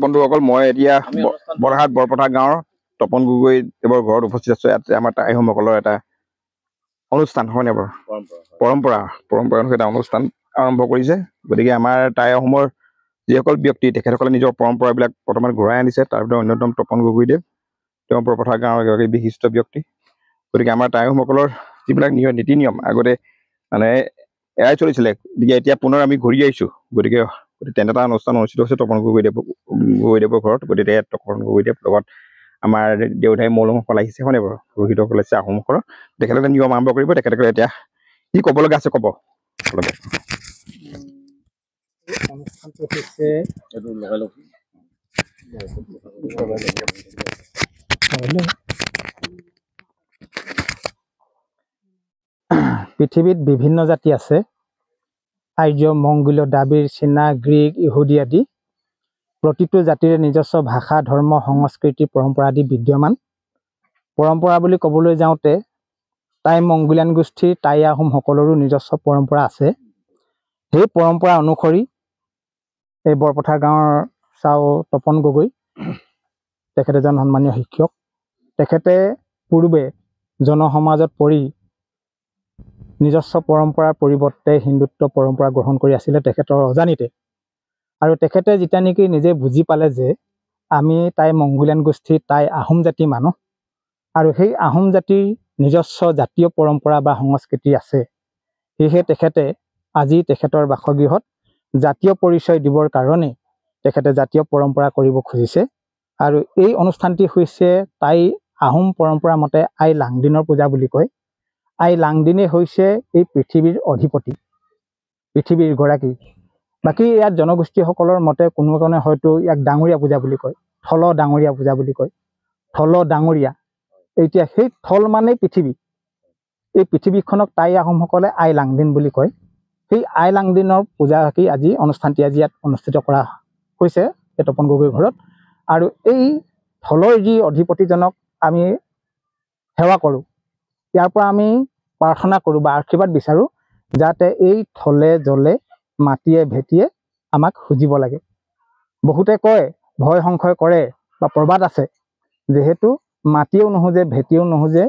বন্ধুসকল, মই এতিয়া বৰহাট বৰপথাৰ গাঁৱৰ তপন গগৈ দেৱৰ ঘৰত উপস্থিত আছোঁ। ইয়াত আমাৰ টাই আহোমসকলৰ এটা অনুষ্ঠান হয়নে বাৰু, পৰম্পৰা এটা অনুষ্ঠান আৰম্ভ কৰিছে। গতিকে আমাৰ টাই আহোমৰ যিসকল ব্যক্তি তেখেতসকলে নিজৰ পৰম্পৰাবিলাক বৰ্তমান ঘূৰাই আনিছে। তাৰ ভিতৰত অন্যতম তপন গগৈদেৱ, তেওঁ বৰপথাৰ গাঁৱৰ এগৰাকী বিশিষ্ট ব্যক্তি। গতিকে আমাৰ টাই আহোমসকলৰ যিবিলাক নীতি নিয়ম আগতে মানে এৰাই চলিছিলে, গতিকে এতিয়া পুনৰ আমি ঘূৰি আহিছোঁ। গতিকে তেনে এটা অনুষ্ঠান অনুষ্ঠিত হৈছে তপন গগৈদেৱৰ ঘৰত। গতিকে তপন গগৈদেৱ লগত আমাৰ দেউধাই মৌলমসকল আহিছে হয়নে বাৰু, পুৰোহিতসকল আহিছে আহোমসকলৰ। তেখেতসকলে নিয়ম আৰম্ভ কৰিব। তেখেতসকলে এতিয়া কি ক'ব লগা আছে ক'ব। অনুষ্ঠানটো হৈছে পৃথিৱীত বিভিন্ন জাতি আছে। আৰ্য, মংগোলীয়, দ্ৰাবিড়, চীনা, গ্ৰীক, ইহুদী আদি। প্ৰতিটো জাতিৰে নিজস্ব ভাষা, ধৰ্ম, সংস্কৃতি, পৰম্পৰা আদি বিদ্যমান। পৰম্পৰা বুলি ক'বলৈ যাওঁতে টাই মংগোলিয়ান গোষ্ঠীৰ টাই আহোম সকলৰো নিজস্ব পৰম্পৰা আছে। সেই পৰম্পৰা অনুসৰি এই বৰপথাৰ গাঁৱৰ চাও তপন গগৈ, তেখেত এজন সন্মানীয় শিক্ষক। তেখেতে পূৰ্বে জনসমাজত পৰি নিজস্ব পৰম্পৰাৰ পৰিৱৰ্তে হিন্দুত্ব পৰম্পৰা গ্ৰহণ কৰি আছিলে তেখেতৰ অজানিতে। আৰু তেখেতে যেতিয়া নেকি নিজে বুজি পালে যে আমি টাই মংগোলিয়ান গোষ্ঠীৰ টাই আহোম জাতিৰ মানুহ, আৰু সেই আহোম জাতিৰ নিজস্ব জাতীয় পৰম্পৰা বা সংস্কৃতি আছে, সেয়েহে তেখেতে আজি তেখেতৰ বাসগৃহত জাতীয় পৰিচয় দিবৰ কাৰণে তেখেতে জাতীয় পৰম্পৰা কৰিব খুজিছে। আৰু এই অনুষ্ঠানটি হৈছে টাই আহোম পৰম্পৰা মতে আই লাংদিনৰ পূজা বুলি কয়। আই লাংদিনে হৈছে এই পৃথিৱীৰ অধিপতি, পৃথিৱীৰ গৰাকী। বাকী ইয়াত জনগোষ্ঠীসকলৰ মতে কোনোজনে হয়তো ইয়াক ডাঙৰীয়া পূজা বুলি কয়, থল ডাঙৰীয়া পূজা বুলি কয়। থল ডাঙৰীয়া, এতিয়া সেই থল মানে পৃথিৱী। এই পৃথিৱীখনক টাই আহোমসকলে আই লাংদিন বুলি কয়। সেই আই লাংদিনৰ পূজা আজি অনুষ্ঠানটি আজি ইয়াত অনুষ্ঠিত কৰা হৈছে এই তপন গগৈৰ ঘৰত। আৰু এই থলৰ যি অধিপতিজনক আমি সেৱা কৰোঁ, ইয়াৰ পৰা আমি প্ৰাৰ্থনা কৰোঁ বা আশীৰ্বাদ বিচাৰোঁ যাতে এই থলে জলে মাটিয়ে ভেটিয়ে আমাক খুজিব লাগে। বহুতে কয়, ভয় সংশয় কৰে বা প্ৰবাদ আছে, যিহেতু মাটিয়েও নুসুজে, ভেটিয়েও নুসুজে,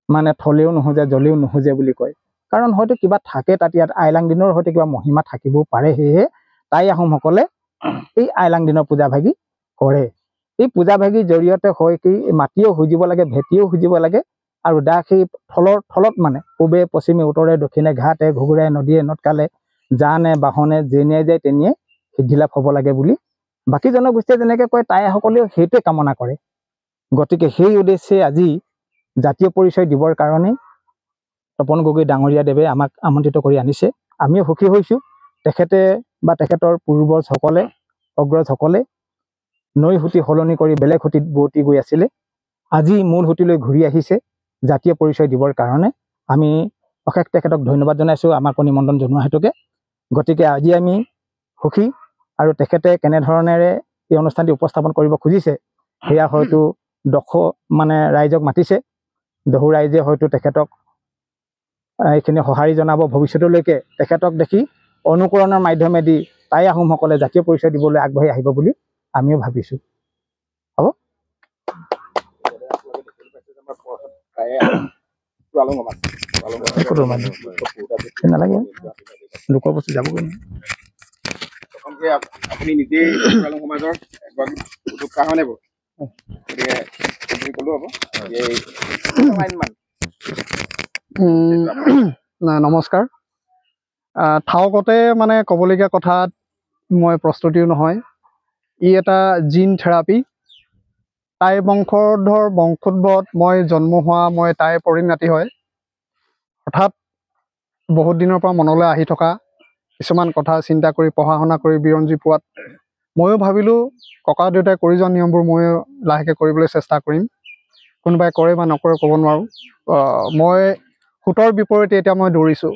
মানে থলেও নুসুজে, জলেও নুসুজে বুলি কয়। কাৰণ হয়তো কিবা থাকে তাত, ইয়াত আইলাং দিনৰ হয়তো কিবা মহিমা থাকিবও পাৰে। সেয়েহে টাই আহোমসকলে এই আইলাং দিনৰ পূজা ভাগি কৰে। এই পূজা ভাগিৰ জৰিয়তে হয় কি, মাটিও সুজিব লাগে, ভেটিও সুজিব লাগে, আৰু সেই থলত মানে পূবে পশ্চিমে উত্তৰে দক্ষিণে ঘাটে ঘুগুৰে নদীয়ে নদকালে জানে বাহনে যেনিয়ে যায় তেনিয়ে সিদ্ধিলাভ হ'ব লাগে বুলি বাকী জনগোষ্ঠীয়ে যেনেকৈ কয়, টাইসকলেও সেইটোৱে কামনা কৰে। গতিকে সেই উদ্দেশ্যে আজি জাতীয় পৰিচয় দিবৰ কাৰণে তপন গগৈ ডাঙৰীয়া দেৱে আমাক আমন্ত্ৰিত কৰি আনিছে। আমিও সুখী হৈছোঁ। তেখেতে বা তেখেতৰ পূৰ্বজসকলে, অগ্ৰজসকলে নৈ সুঁতি সলনি কৰি বেলেগ সুঁতিত বোৱতী গৈ আছিলে, আজি মূল সুঁতিলৈ ঘূৰি আহিছে জাতীয় পৰিচয় দিবৰ কাৰণে। আমি অশেষ তেখেতক ধন্যবাদ জনাইছোঁ আমাক নিমন্ত্ৰণ জনোৱা হেতুকে। গতিকে আজি আমি সুখী। আৰু তেখেতে কেনেধৰণেৰে এই অনুষ্ঠানটি উপস্থাপন কৰিব খুজিছে সেয়া হয়তো ৰাইজক মাতিছে, দহু ৰাইজে হয়তো তেখেতক এইখিনি সঁহাৰি জনাব। ভৱিষ্যতলৈকে তেখেতক দেখি অনুকৰণৰ মাধ্যমেদি টাই আহোমসকলে জাতীয় পৰিচয় দিবলৈ আগবাঢ়ি আহিব বুলি আমিও ভাবিছোঁ। হ'ব। নালাগে, লোকৰ বস্তু যাবগৈ আপুনি নিজেই সমাজৰ উদ্যোক্তা হয়নে বাৰু? গতিকে ক'লো হ'ব। নমস্কাৰ। থাওকতে মানে ক'বলগীয়া কথাত মই প্ৰস্তুতিও নহয়। ই এটা জিন থেৰাপি। টাই বংশধৰ বংশোদ্ভৱ মই জন্ম হোৱা, মই টাই পৰিণাতি হয়। হঠাৎ বহুত দিনৰ পৰা মনলৈ আহি থকা কিছুমান কথা চিন্তা কৰি পঢ়া শুনা কৰি বিৰঞ্জী পোৱাত ময়ো ভাবিলোঁ ককা দেউতাই কৰি যোৱা নিয়মবোৰ ময়ো লাহেকৈ কৰিবলৈ চেষ্টা কৰিম। কোনোবাই কৰে বা নকৰে ক'ব নোৱাৰোঁ। মই সোঁতৰ বিপৰীতে এতিয়া মই দৌৰিছোঁ।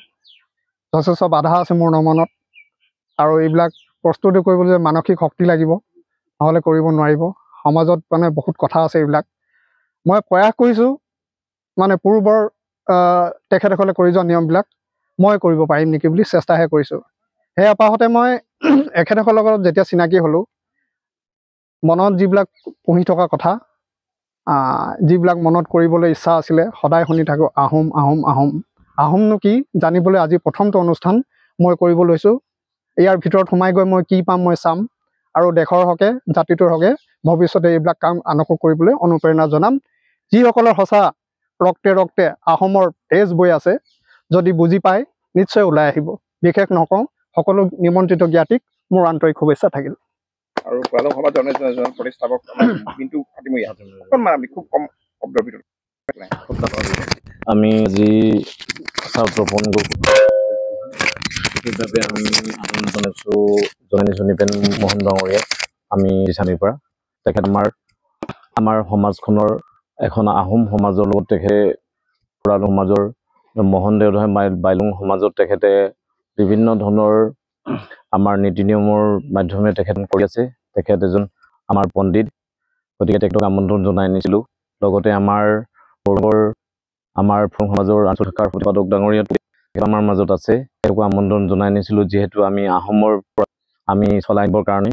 যথেষ্ট বাধা আছে মোৰ মনত, আৰু এইবিলাক প্ৰস্তুতি কৰিবলৈ মানসিক শক্তি লাগিব, নহ'লে কৰিব নোৱাৰিব। সমাজত মানে বহুত কথা আছে। এইবিলাক মই প্ৰয়াস কৰিছোঁ, মানে পূৰ্বৰ তেখেতসকলে কৰি যোৱা নিয়মবিলাক মই কৰিব পাৰিম নেকি বুলি চেষ্টাহে কৰিছোঁ। সেই আপাহতে মই এখেতসকলৰ লগত যেতিয়া চিনাকি হ'লোঁ, মনত যিবিলাক পুহি থকা কথা, যিবিলাক মনত কৰিবলৈ ইচ্ছা আছিলে, সদায় শুনি থাকোঁ আহোম আহোম আহোম। আহোমনো কি জানিবলৈ আজি প্ৰথমটো অনুষ্ঠান মই কৰিব লৈছোঁ। ইয়াৰ ভিতৰত সোমাই গৈ মই কি পাম মই চাম, আৰু দেশৰ হকে জাতিটোৰ হকে ভৱিষ্যতে এইবিলাক কাম আনকো কৰিবলৈ অনুপ্ৰেৰণা জনাম। যিসকলৰ সঁচা ৰক্তে ৰক্তে আহোমৰ তেজ বৈ আছে, যদি বুজি পায় নিশ্চয় ওলাই আহিব। বিশেষ নকওঁ, সকলো নিমন্ত্ৰিত জ্ঞাতিক মোৰ আন্তৰিক শুভেচ্ছা থাকিল। আৰু ফুৰালুং সমাজৰ এজন প্ৰতিষ্ঠাপক বিন্তু হাতীমূৰীয়া, অকণমান আমি খুব কম শব্দৰ ভিতৰত আমি আজি তপন বিশেষভাৱে আমি জনাইছোঁ নিপেন মোহন ডাঙৰীয়াক। আমি দিচানিৰ পৰা তেখেত আমাৰ সমাজখনৰ এখন আহোম সমাজৰ লগত তেখেতে ফুৰালুং সমাজৰ মোহন দেওধাই বাইলুং সমাজত তেখেতে বিভিন্ন ধৰণৰ আমাৰ নীতি নিয়মৰ মাধ্যমে তেখেত কৰি আছে। তেখেত এজন আমাৰ পণ্ডিত, গতিকে তেখেতক আমন্ত্ৰণ জনাই আনিছিলোঁ। লগতে আমাৰ ফুৰালুং সমাজৰ আঞ্চলিক শাখাৰ সম্পাদক ডাঙৰীয়া আমাৰ মাজত আছে, তেওঁকো আমন্ত্ৰণ জনাই আনিছিলোঁ। যিহেতু আমি আহোমৰ পৰা আমি চলাইবৰ কাৰণে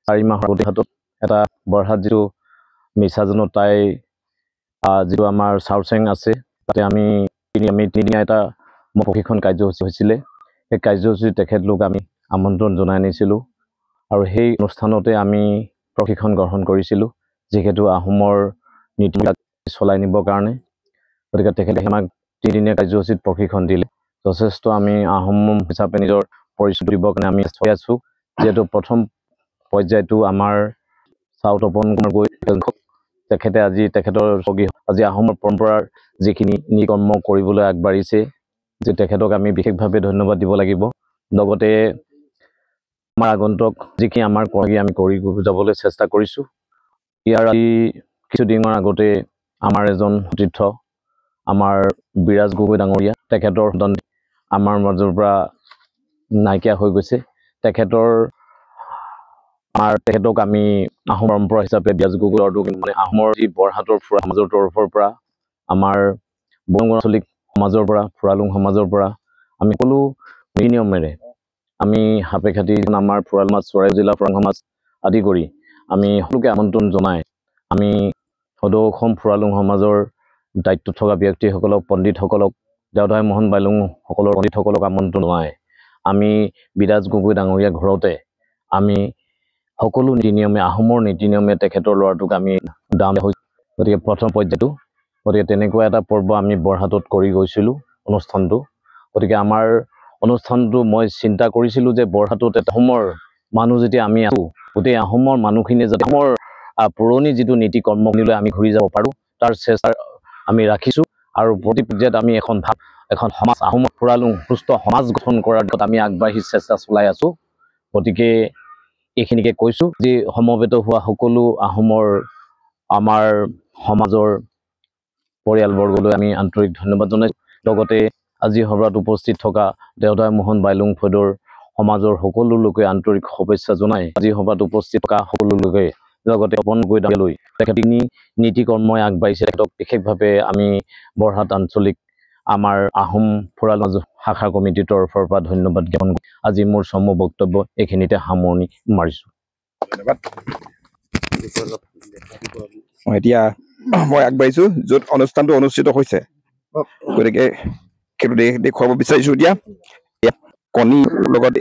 4 মাহৰ আগতে হাতত এটা বৰহাট যিটো মিছাজনত তাই যিটো আমাৰ চাউচেং আছে, তাতে আমি তিনিদিনীয়া এটা প্ৰশিক্ষণ কাৰ্যসূচী হৈছিলে। সেই কাৰ্যসূচীত তেখেতলোক আমি আমন্ত্ৰণ জনাই আনিছিলোঁ, আৰু সেই অনুষ্ঠানতে আমি প্ৰশিক্ষণ গ্ৰহণ কৰিছিলোঁ, যিহেতু আহোমৰ নীতিবিলাক চলাই নিবৰ কাৰণে। গতিকে তেখেতে আমাক 3দিনীয়া কাৰ্যসূচীত প্ৰশিক্ষণ দিলে। যথেষ্ট আমি আহোম হিচাপে নিজৰ পৰিচয় দিবৰ কাৰণে আমি চাই আছোঁ। যিহেতু প্ৰথম পৰ্যায়টো আমাৰ তপন গগৈ তেখেতে আজি আহোমৰ পৰম্পৰাৰ যিখিনি কৰ্ম কৰিবলৈ আগবাঢ়িছে, যে তেখেতক আমি বিশেষভাৱে ধন্যবাদ দিব লাগিব। লগতে আমাৰ আগন্তুক যিখিনি আমাৰ আমি কৰি যাবলৈ চেষ্টা কৰিছোঁ। ইয়াৰ কিছুদিনৰ আগতে আমাৰ এজন সতীৰ্থ আমাৰ বিৰাজ গগৈ ডাঙৰীয়া, তেখেতৰ সন্তান আমাৰ মাজৰ পৰা নাইকিয়া হৈ গৈছে। তেখেতক আমি আহোম পৰম্পৰা হিচাপে বিৰাজ গগৈ মানে আহোমৰ যি বৰহাটৰ ফুৰা সমাজৰ তৰফৰ পৰা আমাৰ আঞ্চলিক সমাজৰ পৰা ফুৰালুং সমাজৰ পৰা আমি সকলো নীতি নিয়মেৰে আমি সাপে খাটি আমাৰ ফুৰালুং সমাজ, চৰাইদেউ জিলা ফুৰালুং সমাজ আদি কৰি আমি সকলোকে আমন্ত্ৰণ জনাই আমি সদৌ অসম ফুৰালুং সমাজৰ দায়িত্বত থকা ব্যক্তিসকলক, পণ্ডিতসকলক, দেওধাই মোহন বাইলুং সকলৰ পণ্ডিতসকলক আমন্ত্ৰণ জনাই আমি বিৰাজ গগৈ ডাঙৰীয়া ঘৰতে আমি সকলো নীতি নিয়মে আহোমৰ নীতি নিয়মে তেখেতৰ ল'ৰাটোক আমি দান হৈছোঁ। গতিকে প্ৰথম পৰ্যায়টো, গতিকে তেনেকুৱা এটা পৰ্ব আমি বৰহাটত কৰি গৈছিলোঁ অনুষ্ঠানটো। গতিকে আমাৰ অনুষ্ঠানটো মই চিন্তা কৰিছিলোঁ যে বৰহাটত এটা আহোমৰ মানুহ যেতিয়া আমি আছোঁ, গোটেই আহোমৰ মানুহখিনিয়ে যাতে আহোমৰ পুৰণি যিটো নীতি কৰ্মলৈ আমি ঘূৰি যাব পাৰোঁ, তাৰ চেষ্টা আমি ৰাখিছোঁ। আৰু প্ৰতি পৰ্যায়ত আমি এখন সমাজ আহোমৰ ফুৰালুং সুস্থ সমাজ গঠন কৰাৰ দিশত আমি আগবাঢ়ি চেষ্টা চলাই আছোঁ। গতিকে এইখিনিকে কৈছোঁ যে সমবেত হোৱা সকলো আহোমৰ আমাৰ সমাজৰ পৰিয়ালবৰ্গলৈ আমি আন্তৰিক ধন্যবাদ জনাইছোঁ। লগতে আজি সভাত উপস্থিত থকা দেওধাই মোহন বাইলুং ফৈদৰ সমাজৰ সকলো লোকে আন্তৰিক শুভেচ্ছা জনাই আজি সভাত উপস্থিত থকা সকলো লোকে লগতে তপন গগৈ ডাঙৰীয়ালৈ তেখেত নীতি কৰ্মই আগবাঢ়িছে, তেখেতক বিশেষভাৱে আমি বৰহাট আঞ্চলিক আমাৰ আহোম ফুৰালুং শাখা কমিটিৰ তৰফৰ পৰা ধন্যবাদ জ্ঞাপন কৰি আজি মোৰ চমু বক্তব্য এইখিনিতে সামৰণি মাৰিছোঁ। ধন্যবাদ। এতিয়া মই আগবাঢ়িছোঁ য'ত অনুষ্ঠানটো অনুষ্ঠিত হৈছে, গতিকে সেইটো দেখুৱাব বিচাৰিছোঁ। এতিয়া কণীৰ লগত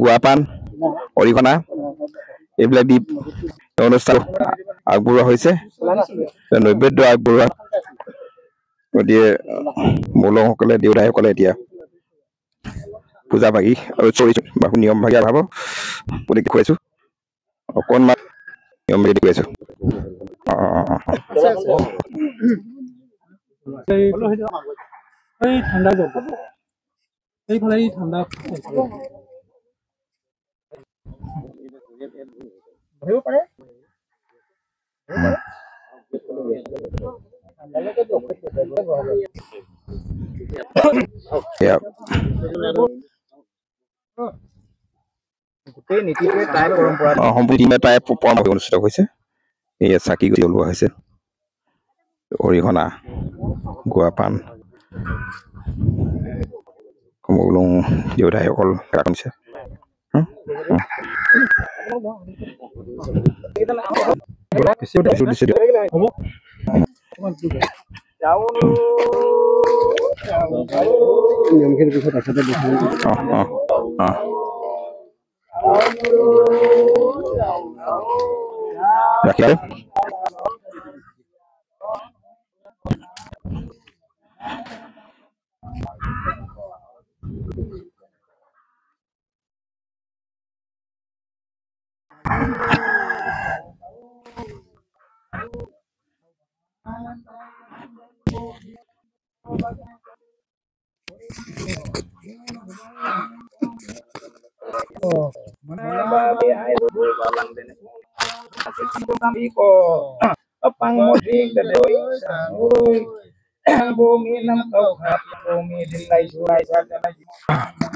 গুৱা পাণ, অৰিহণা এইবিলাক দি অনুষ্ঠান আগবঢ়োৱা হৈছে, নৈবেদ্য আগবঢ়োৱা। গতিকে মৌলসকলে, দেউতাইসকলে এতিয়া পূজা ভাগি আৰু নিয়ম ভাগি ভাব গতিকে দেখুৱাইছোঁ, অকণমান নিয়ম ভাগি দেখুৱাইছোঁ। সম্পূৰ্ণ তাই পৰম্পৰা অনুষ্ঠিত হৈছে। এয়া চাকি জ্বলোৱা হৈছে, অৰিহণা, গুৱা পাণ, মৌলুং দেউতাইসকল নিয়মখিনিৰ পিছত আচলতে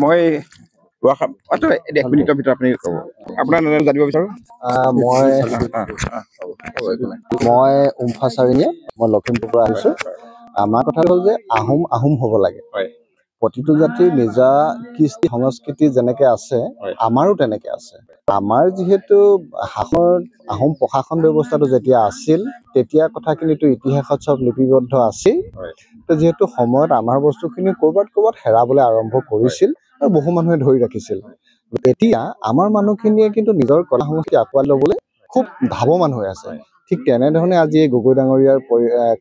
মই 1 মিনিটৰ ভিতৰত আপুনি ক'ব আপোনাৰ নাম জানিব বিচাৰো মই উমফা চাৰিঙীয়া মই লখিমপুৰৰ পৰা আহিছোঁ আমাৰ কথা হ'ল যে আহোম হ'ব লাগে প্ৰতিটো জাতিৰ নিজা কৃষ্টি সংস্কৃতি যেনেকে আছে আমাৰো তেনেকে আছে আমাৰ যিহেতু আহোম প্ৰশাসন ব্যৱস্থাটো যেতিয়া আছিল তেতিয়া কথাখিনিতো ইতিহাসত চব লিপিবদ্ধ আছিল তো যিহেতু সময়ত আমাৰ বস্তুখিনি ক'ৰবাত হেৰাবলৈ আৰম্ভ কৰিছিল আৰু বহু মানুহে ধৰি ৰাখিছিল এতিয়া আমাৰ মানুহখিনিয়ে কিন্তু নিজৰ কলা সংস্কৃতি আঁকোৱালি ল'বলৈ খুব ধাৱমান হৈ আছে ঠিক তেনেধৰণে আজি এই গগৈ ডাঙৰীয়াৰ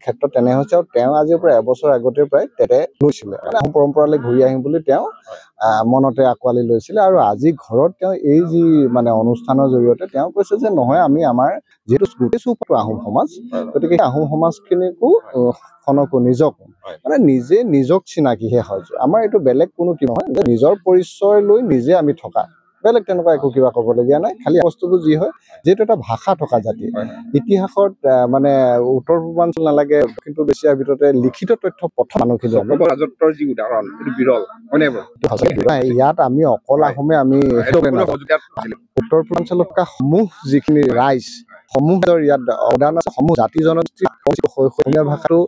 ক্ষেত্ৰত তেনে হৈছে আৰু তেওঁ আজিৰ পৰা এবছৰ আগতে প্ৰায় তেৰে লৈছিলে আহোম পৰম্পৰালৈ ঘূৰি আহিম বুলি তেওঁ মনতে আঁকোৱালি লৈছিলে আৰু আজি ঘৰত তেওঁ এই যি মানে অনুষ্ঠানৰ জৰিয়তে তেওঁ কৈছে যে নহয় আমি আমাৰ যিহেতু গোটেই চৌপাটো আহোম সমাজ গতিকে আহোম সমাজখিনিকো নিজকো মানে নিজক চিনাকিহে হয় আমাৰ এইটো বেলেগ কোনো কি নহয় যে নিজৰ পৰিচয় লৈ নিজে আমি থকা বেলেগ তেনেকুৱা একো কিবা ক'বলগীয়া নাই খালি বস্তুটো যি হয় যিহেতু এটা ভাষা থকা জাতি ইতিহাসত মানে উত্তৰ পূৰ্বাঞ্চল নালাগে কিন্তু এছিয়াৰ ভিতৰতে লিখিত তথ্য প্ৰথম মানুহখিনি যি উদাহৰণ এইটো বিৰল ইয়াত আমি অকল আহোমে আমি উত্তৰ পূৰ্বাঞ্চলত থকা সমূহ যিখিনি ৰাইজ সমূহৰ ইয়াত অৱদান আছে সমূহ জাতি জনগোষ্ঠী অসমীয়া ভাষাটো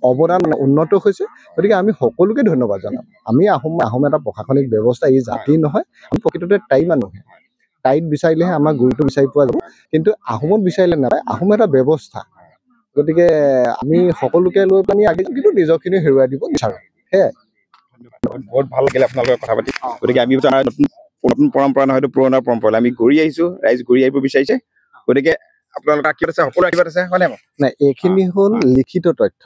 অৱদান উন্নত হৈছে গতিকে আমি সকলোকে ধন্যবাদ জনাম আমি আহোম এটা প্ৰশাসনিক ব্যৱস্থা এই জাতি নহয় আমি প্ৰকৃততে টাই মানুহে টাইত বিচাৰিলেহে আমাৰ গুৰুটো বিচাৰি পোৱা যাব কিন্তু আহোমত বিচাৰিলে নাপায় আহোম এটা ব্যৱস্থা গতিকে আমি সকলোকে লৈ পানি আগে কিন্তু নিজৰখিনি হেৰুৱাই দিব বিচাৰোঁ সেয়াই বহুত ভাল লাগিলে আপোনালোকৰ কথা পাতি গতিকে আমি নতুন পৰম্পৰা নহয় পুৰণা পৰম্পৰা আমি ঘূৰি আহিছো ৰাইজ ঘূৰি আহিব বিচাৰিছে গতিকে আপোনালোকৰ আশীৰ্বাদ আছে সকলো আশীৰ্বাদ আছে হয় নাই এইখিনি হ'ল লিখিত তথ্য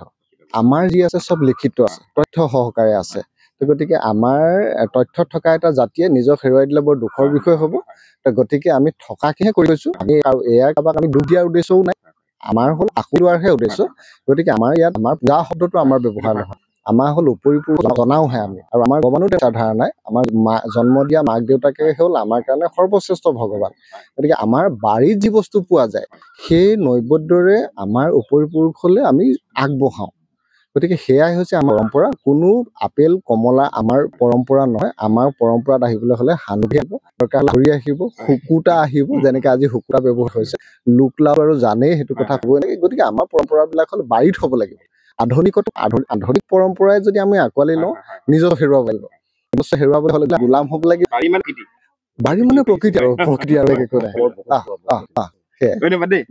আমাৰ যি আছে চব লিখিত আছে তথ্য সহকাৰে আছে গতিকে আমাৰ তথ্যত থকা এটা জাতিয়ে নিজক হেৰুৱাই দিলে বৰ দুখৰ বিষয় হ'ব গতিকে আমি থকাকেহে কৰি গৈছোঁ আমি আৰু এয়া কাৰোবাক আমি দুখ দিয়াৰ উদ্দেশ্যও নাই আমাৰ হ'ল আঁকোৱালহে উদ্দেশ্য গতিকে আমাৰ ইয়াত আমাৰ পূজা শব্দটো আমাৰ ব্যৱহাৰ নহয় আমাৰ হ'ল উপৰিপূৰ্ব জনাওহে আমি আৰু আমাৰ ভগৱানো তাৰ ধাৰণা নাই আমাৰ জন্ম দিয়া মাক দেউতাকে হ'ল আমাৰ কাৰণে সৰ্বশ্ৰেষ্ঠ ভগৱান গতিকে আমাৰ বাৰীত যি বস্তু পোৱা যায় সেই নৈবেদ্যৰে আমাৰ উপৰিপুৰুষলৈ আমি আগবঢ়াওঁ গতিকে সেয়াই হৈছে আমাৰ পৰম্পৰা কোনো আপেল কমলা আমাৰ পৰম্পৰা নহয় আমাৰ পৰম্পৰাত আহিবলৈ হ'লে হালধি আহিব ঘূৰি আহিব শুকুতা আহিব যেনেকৈ আজি শুকুতা ব্যৱহাৰ হৈছে লোকলাও আৰু জানেই সেইটো কথা ক'বই লাগে গতিকে আমাৰ পৰম্পৰাবিলাক হ'ল বাৰীত হ'ব লাগিব আধুনিক পৰম্পৰাই যদি আমি আঁকোৱালি লওঁ নিজৰ হেৰুৱাব লাগিব হেৰুৱাবলৈ হ'লে গোলাম হ'ব লাগিব বাৰী মানে প্ৰকৃতি আৰু একো নাই ধন্যবাদ দেই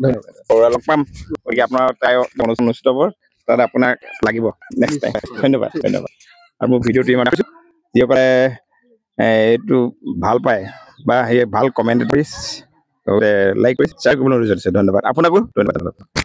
লগ পাম গতিকে আপোনাৰ তাই অনুষ্ঠিত হ'ব তাত আপোনাক লাগিব নেক্সট টাইম ধন্যবাদ আৰু মোৰ ভিডিঅ'টো ইমান ৰাখিছোঁ যিসকলে এইটো ভাল পায় বা সেই ভাল কমেণ্ট কৰি লাইক কৰি শ্বেয়াৰ কৰিবলৈ অনুৰোধ জনাইছে ধন্যবাদ আপোনাকো ধন্যবাদ